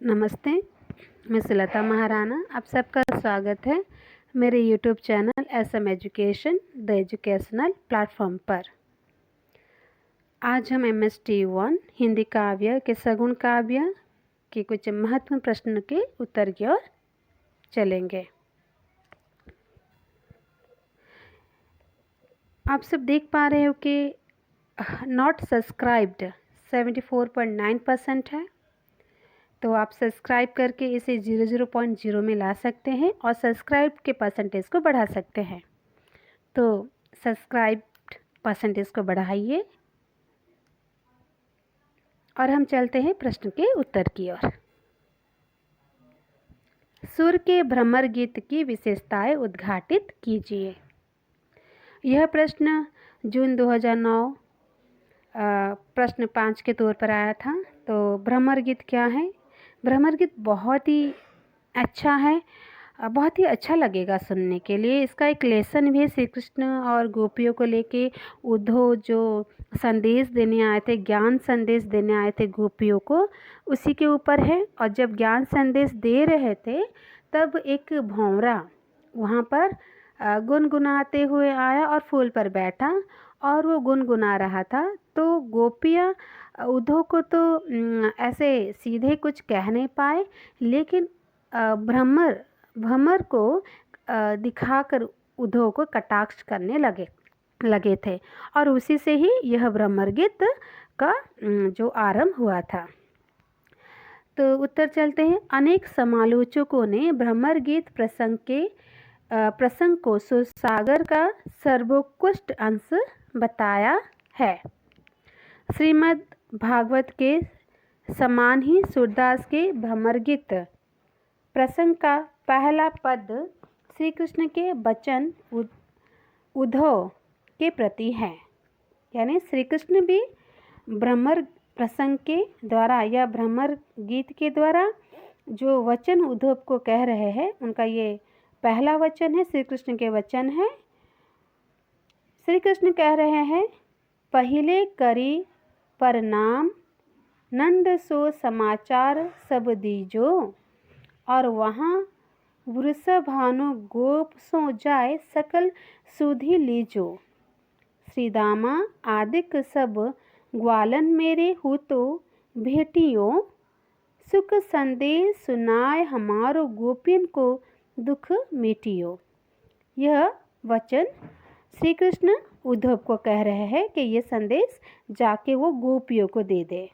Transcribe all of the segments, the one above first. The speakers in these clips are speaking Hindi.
नमस्ते, मैं सुलता महाराणा। आप सबका स्वागत है मेरे YouTube channel SM education the educational platform पर। आज हम MST1 हिंदी काव्य के सगुण काव्य के कुछ महत्वपूर्ण प्रश्न के उत्तर की ओर चलेंगे। आप सब देख पा रहे हो कि नॉट सब्सक्राइब्ड 74.9% है, तो आप सब्सक्राइब करके इसे 00.0 में ला सकते हैं और सब्सक्राइब के परसेंटेज को बढ़ा सकते हैं। तो सब्सक्राइब परसेंटेज को बढ़ाइए और हम चलते हैं प्रश्न के उत्तर की ओर। सुर के भ्रमर गीत की विशेषताएं उद्घाटित कीजिए। यह प्रश्न जून 2009 प्रश्न 5 के तौर पर आया था। तो भ्रमर गीत क्या है? भ्रमर गीत बहुत ही अच्छा है, बहुत ही अच्छा लगेगा सुनने के लिए। इसका एक लेसन भी है, श्री कृष्ण और गोपियों को लेके उद्धव जो संदेश देने आए थे, ज्ञान संदेश देने आए थे गोपियों को, उसी के ऊपर है। और जब ज्ञान संदेश दे रहे थे तब एक भंवरा वहाँ पर गुनगुनाते हुए आया और फूल पर बैठा और वो गुनगुना रहा था। तो गोपियाँ उद्धव को तो ऐसे सीधे कुछ कह नहीं पाए, लेकिन भ्रमर को दिखाकर उद्धव को कटाक्ष करने लगे थे और उसी से ही यह भ्रमर गीत का जो आरंभ हुआ था। तो उत्तर चलते हैं। अनेक समालोचकों ने भ्रमर गीत प्रसंग को सुरसागर का सर्वोत्कृष्ट अंश बताया है। श्रीमद् भागवत के समान ही सूरदास के भ्रमर गीत प्रसंग का पहला पद श्री कृष्ण के वचन उद्धव के प्रति है। यानी श्री कृष्ण भी भ्रमर प्रसंग के द्वारा या भ्रमर गीत के द्वारा जो वचन उद्धव को कह रहे हैं, उनका ये पहला वचन है, श्री कृष्ण के वचन है। श्री कृष्ण कह रहे हैं, पहिले करी प्रणाम नंद सो समाचार सब दीजो, और वहाँ वृषभानु गोप सो जाए सकल सुधि लीजो। श्री दामा आदिक सब ग्वालन मेरे हो तो भेटियो, सुख संदेश सुनाए हमारो गोपियन को दुख मिटियो। यह वचन श्री कृष्ण उद्धव को कह रहे हैं कि ये संदेश जाके वो गोपियों को दे दे।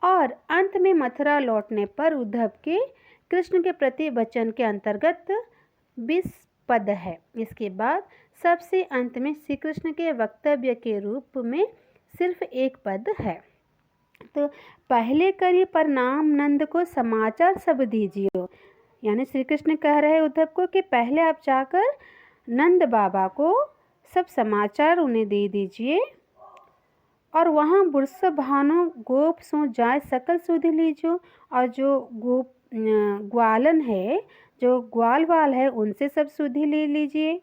और अंत में मथुरा लौटने पर उद्धव के कृष्ण के प्रति वचन के अंतर्गत 20 पद है। इसके बाद सबसे अंत में श्री कृष्ण के वक्तव्य के रूप में सिर्फ एक पद है। तो पहले करिए प्रणाम नंद को समाचार सब दीजिए। यानी श्री कृष्ण कह रहे हैं उद्धव को कि पहले आप जाकर नंद बाबा को सब समाचार उन्हें दे दीजिए, और वहाँ वृषभानु गोप सो जाए सकल सुधि लीजो, और जो ग्वालन है, जो ग्वाल वाल है, उनसे सब सुधि ले लीजिए।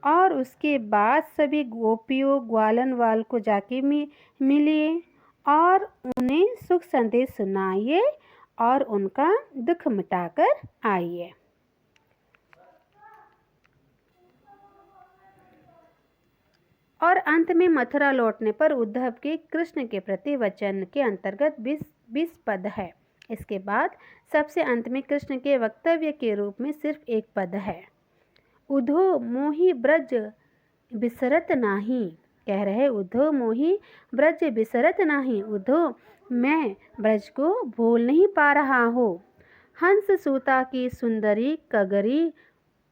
और उसके बाद सभी गोपियों ग्वालन वाल को जाके मिलिए और उन्हें सुख संदेश सुनाइए और उनका दुख मिटाकर आइए। और अंत में मथुरा लौटने पर उद्धव के कृष्ण के प्रति वचन के अंतर्गत 20 पद है। इसके बाद सबसे अंत में कृष्ण के वक्तव्य के रूप में सिर्फ एक पद है। उद्धव मोहि ब्रज बिसरत नाही, कह रहे उद्धव मोहि ब्रज बिसरत नाही। उद्धव, मैं ब्रज को भूल नहीं पा रहा हूँ। हंस सूता की सुंदरी कगरी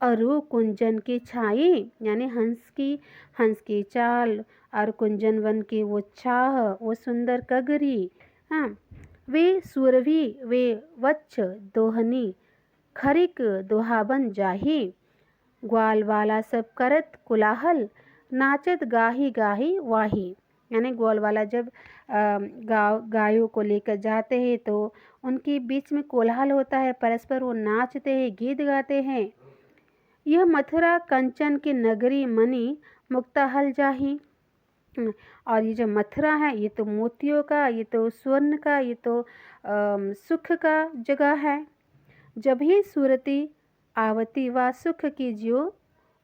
अरु कुंजन की छाई, यानी हंस की चाल और कुंजन वन की वो छाह, वो सुंदर कगरी, हाँ, वे सुरभि वे वच्छ दोहनी खरिक दोहाबन जाही। ग्वाल वाला सब करत कुलाहल नाचत गाही गाही वाही। यानी ग्वाल वाला जब गायों को लेकर जाते हैं तो उनके बीच में कोलाहल होता है, परस्पर वो नाचते हैं, गीत गाते हैं। यह मथुरा कंचन की नगरी मनी मुक्ताहल जाही। और ये जो मथुरा है ये तो मोतियों का, ये तो स्वर्ण का, ये तो सुख का जगह है। जब ही सूरती आवती व सुख की ज्यो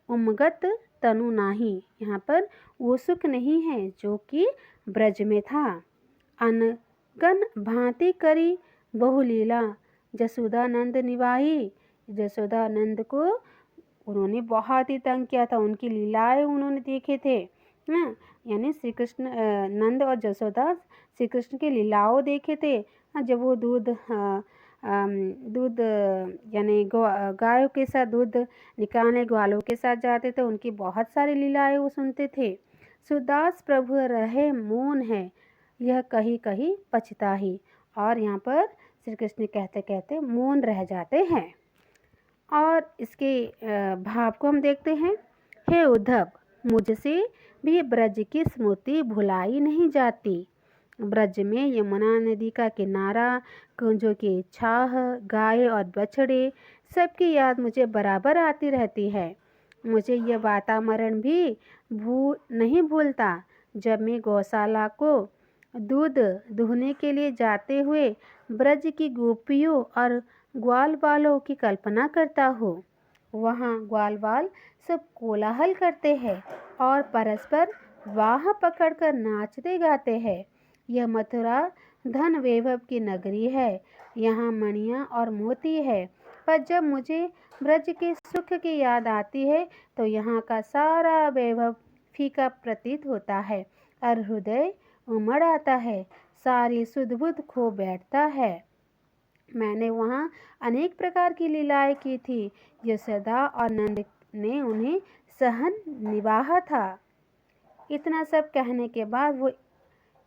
उमगत तनु नाही। यहाँ पर वो सुख नहीं है जो कि ब्रज में था। अनगन भांति करी बहुलीला जसोदानंद निवाही। जसोदानंद को उन्होंने बहुत ही तंग किया था, उनकी लीलाएं उन्होंने देखे थे। हाँ, यानी श्री कृष्ण नंद और जसोदा श्री कृष्ण की लीलाओं देखे थे। हाँ, जब वो दूध यानी गायों के साथ दूध निकालने ग्वालों के साथ जाते थे, उनकी बहुत सारी लीलाएं वो सुनते थे। सुदास प्रभु रहे मौन है यह कहीं कहीं पछताही। और यहाँ पर श्री कृष्ण कहते कहते मौन रह जाते हैं। और इसके भाव को हम देखते हैं। हे उद्धव, मुझसे भी ब्रज की स्मृति भुलाई नहीं जाती। ब्रज में यमुना नदी का किनारा, कुंजों की छाह, गाय और बछड़े, सबकी याद मुझे बराबर आती रहती है। मुझे यह वातावरण भी नहीं भूलता जब मैं गौशाला को दूध दुहने के लिए जाते हुए ब्रज की गोपियों और ग्वाल बालों की कल्पना करता हूँ। वहाँ ग्वाल बाल सब कोलाहल करते हैं और परस्पर वाह पकड़कर नाचते गाते हैं। यह मथुरा धन वैभव की नगरी है, यहाँ मणियाँ और मोती है। पर जब मुझे ब्रज के सुख की याद आती है तो यहाँ का सारा वैभव फीका प्रतीत होता है और हृदय उमड़ आता है, सारी सुध बुध खो बैठता है। मैंने वहाँ अनेक प्रकार की लीलाएं की थी। यशोदा और नंद ने उन्हें सहन निभाया था। इतना सब कहने के बाद वो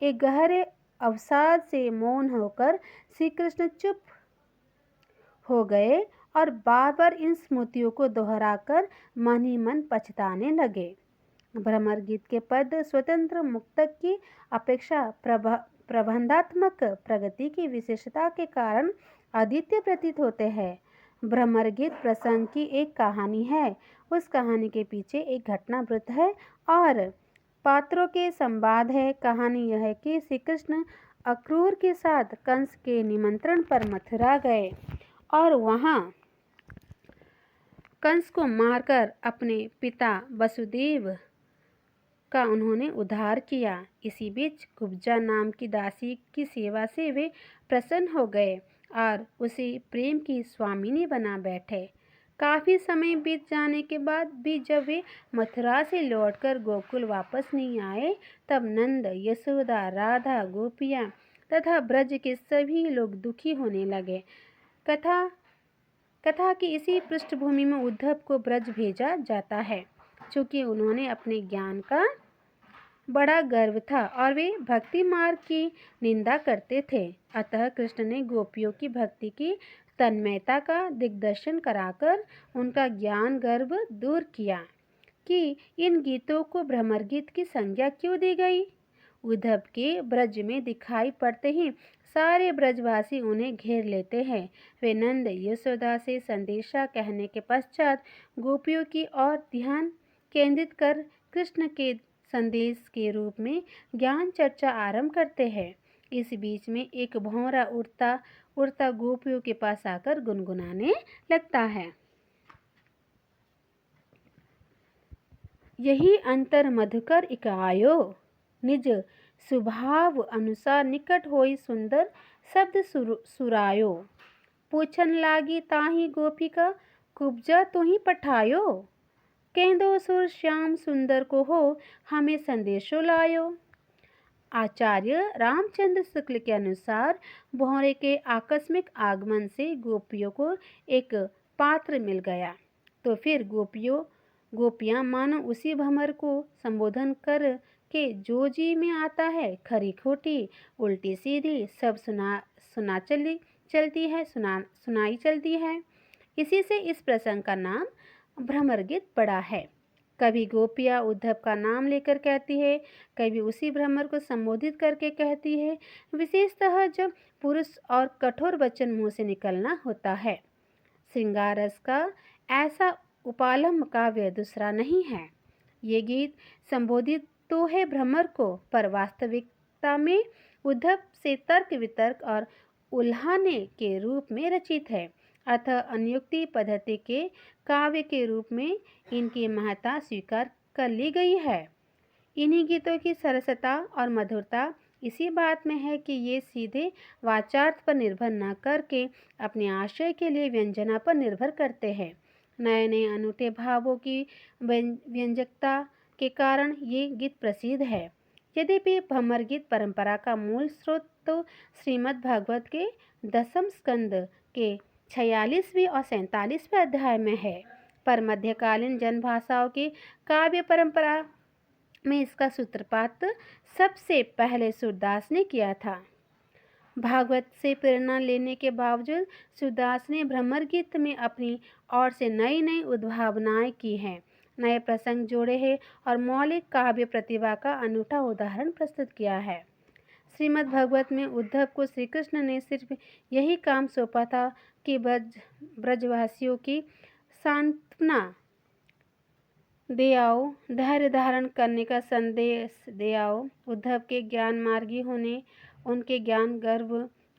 एक गहरे अवसाद से मौन होकर श्री कृष्ण चुप हो गए और बार बार इन स्मृतियों को दोहराकर मन ही मन पछताने लगे। भ्रमर गीत के पद स्वतंत्र मुक्तक की अपेक्षा प्रबंधात्मक प्रगति की विशेषता के कारण अद्वितीय प्रतीत होते हैं। भ्रमर गीत प्रसंग की एक कहानी है, उस कहानी के पीछे एक घटना वृत्त है और पात्रों के संवाद है। कहानी यह है कि श्री कृष्ण अक्रूर के साथ कंस के निमंत्रण पर मथुरा गए और वहाँ कंस को मारकर अपने पिता वसुदेव का उन्होंने उद्धार किया। इसी बीच कुब्जा नाम की दासी की सेवा से वे प्रसन्न हो गए और उसे प्रेम की स्वामिनी बना बैठे। काफ़ी समय बीत जाने के बाद भी जब वे मथुरा से लौटकर गोकुल वापस नहीं आए, तब नंद, यशोदा, राधा, गोपियाँ तथा ब्रज के सभी लोग दुखी होने लगे। कथा की इसी पृष्ठभूमि में उद्धव को ब्रज भेजा जाता है, चूँकि उन्होंने अपने ज्ञान का बड़ा गर्व था और वे भक्ति मार्ग की निंदा करते थे। अतः कृष्ण ने गोपियों की भक्ति की तन्मयता का दिग्दर्शन कराकर उनका ज्ञान गर्व दूर किया कि इन गीतों को भ्रमर गीत की संज्ञा क्यों दी गई। उद्धव के ब्रज में दिखाई पड़ते ही सारे ब्रजवासी उन्हें घेर लेते हैं। वे नंद यशोदा से संदेशा कहने के पश्चात गोपियों की ओर ध्यान केंद्रित कर कृष्ण के संदेश के रूप में ज्ञान चर्चा आरंभ करते हैं। इस बीच में एक भौंरा उड़ता उड़ता गोपियों के पास आकर गुनगुनाने लगता है। यही अंतर मधुकर इकायो निज स्वभाव अनुसार निकट होई सुंदर शब्द सुरायो। पूछन लागी ताही गोपिका कुब्जा तो ही पठायो। केंदो सुर श्याम सुंदर को हो हमें संदेशो लायो। आचार्य रामचंद्र शुक्ल के अनुसार भौरे के आकस्मिक आगमन से गोपियों को एक पात्र मिल गया, तो फिर गोपियाँ मानो उसी भंवर को संबोधन कर के जो जी में आता है, खरी खोटी उल्टी सीधी सब सुनाई चलती है। इसी से इस प्रसंग का नाम भ्रमर गीत पड़ा है। कभी गोपियाँ उद्धव का नाम लेकर कहती है, कभी उसी भ्रमर को संबोधित करके कहती है, विशेषतः जब पुरुष और कठोर वचन मुँह से निकलना होता है। श्रृंगार रस का ऐसा उपालम काव्य दूसरा नहीं है। ये गीत संबोधित तो है भ्रमर को, पर वास्तविकता में उद्धव से तर्क वितर्क और उल्हाने के रूप में रचित है, अतः अनुयुक्ति पद्धति के काव्य के रूप में इनकी महत्ता स्वीकार कर ली गई है। इन्हीं गीतों की सरसता और मधुरता इसी बात में है कि ये सीधे वाचार्थ पर निर्भर न करके अपने आशय के लिए व्यंजना पर निर्भर करते हैं। नए नए अनूठे भावों की व्यंजकता के कारण ये गीत प्रसिद्ध है। यद्यपि भ्रमर गीत परंपरा का मूल स्रोत तो श्रीमद् भागवत के 10वें स्कंद के 46वें और 47वें अध्याय में है, पर मध्यकालीन जनभाषाओं की काव्य परंपरा में इसका सूत्रपात सबसे पहले सूरदास ने किया था। भागवत से प्रेरणा लेने के बावजूद सूरदास ने भ्रमर गीत में अपनी ओर से नई नई उद्भावनाएं की हैं, नए प्रसंग जोड़े हैं और मौलिक काव्य प्रतिभा का अनूठा उदाहरण प्रस्तुत किया है। श्रीमद् भागवत में उद्धव को श्री कृष्ण ने सिर्फ यही काम सौंपा था कि ब्रजवासियों की सांत्वना दे आओ, धैर्य धारण करने का संदेश दे आओ। उद्धव के ज्ञान मार्गी होने, उनके ज्ञान गर्व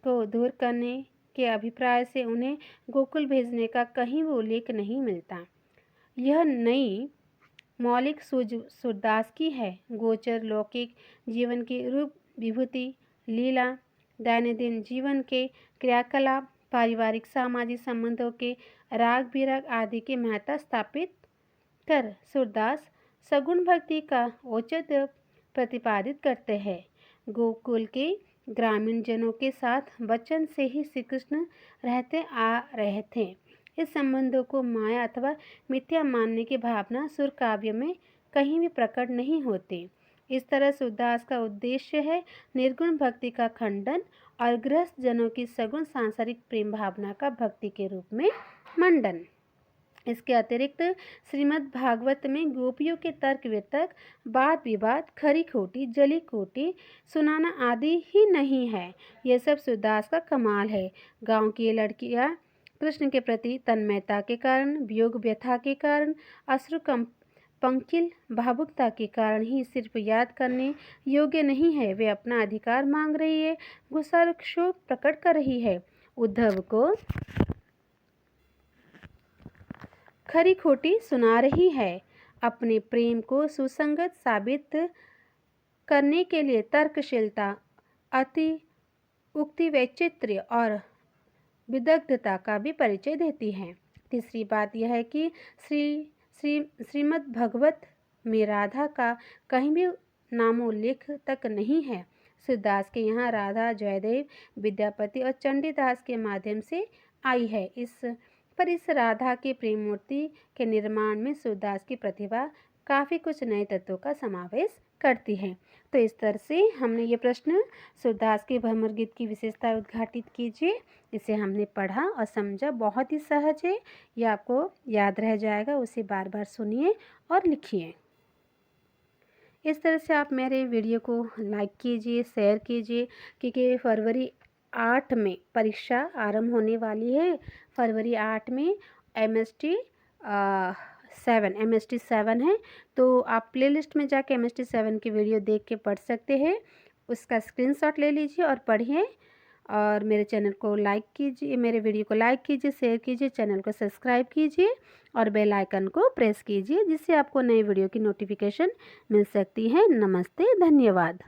को दूर करने के अभिप्राय से उन्हें गोकुल भेजने का कहीं भी उल्लेख नहीं मिलता। यह नई मौलिक सूझ सूरदास की है। गोचर लौकिक जीवन की रूप विभूति, लीला, दैनंदिन जीवन के क्रियाकलाप, पारिवारिक सामाजिक संबंधों के राग विराग आदि की महत्ता स्थापित कर सूरदास सगुण भक्ति का औचित्य प्रतिपादित करते हैं। गोकुल के ग्रामीण जनों के साथ बचपन से ही श्री कृष्ण रहते आ रहे थे। इस संबंधों को माया अथवा मिथ्या मानने की भावना सुर काव्य में कहीं भी प्रकट नहीं होती। इस तरह सूरदास का उद्देश्य है निर्गुण भक्ति का खंडन और गृहस्थ जनों की सगुण सांसारिक प्रेम भावना का भक्ति के रूप में मंडन। इसके अतिरिक्त श्रीमद् भागवत में गोपियों के तर्क वितर्क, वाद विवाद, खरी खोटी, जली कोटी सुनाना आदि ही नहीं है। यह सब सूरदास का कमाल है। गांव की लड़कियां कृष्ण के प्रति तन्मयता के कारण, वियोग व्यथा के कारण, अश्रु पंकिल भावुकता के कारण ही सिर्फ याद करने योग्य नहीं है, वे अपना अधिकार मांग रही है, गुस्सा और क्षोभ प्रकट कर रही है। उद्धव को खरी खोटी सुना रही है। अपने प्रेम को सुसंगत साबित करने के लिए तर्कशीलता, अति उक्ति वैचित्र्य और विदग्धता का भी परिचय देती है। तीसरी बात यह है कि श्रीमद् भागवत में राधा का कहीं भी नामोल्लेख तक नहीं है। सूरदास के यहाँ राधा जयदेव, विद्यापति और चंडीदास के माध्यम से आई है। इस राधा की प्रेम मूर्ति के निर्माण में सूरदास की प्रतिभा काफ़ी कुछ नए तत्वों का समावेश करती है। तो इस तरह से हमने ये प्रश्न सूरदास के भ्रमर गीत की विशेषता उद्घाटित कीजिए। इसे हमने पढ़ा और समझा, बहुत ही सहज है, ये आपको याद रह जाएगा। उसे बार बार सुनिए और लिखिए। इस तरह से आप मेरे वीडियो को लाइक कीजिए, शेयर कीजिए, क्योंकि फरवरी 8 में परीक्षा आरंभ होने वाली है। फरवरी 8 में MST 7 है, तो आप प्लेलिस्ट में जाके MST 7 की वीडियो देख के पढ़ सकते हैं। उसका स्क्रीनशॉट ले लीजिए और पढ़िए। और मेरे चैनल को लाइक कीजिए, मेरे वीडियो को लाइक कीजिए, शेयर कीजिए, चैनल को सब्सक्राइब कीजिए और बेल आइकन को प्रेस कीजिए, जिससे आपको नए वीडियो की नोटिफिकेशन मिल सकती है। नमस्ते, धन्यवाद।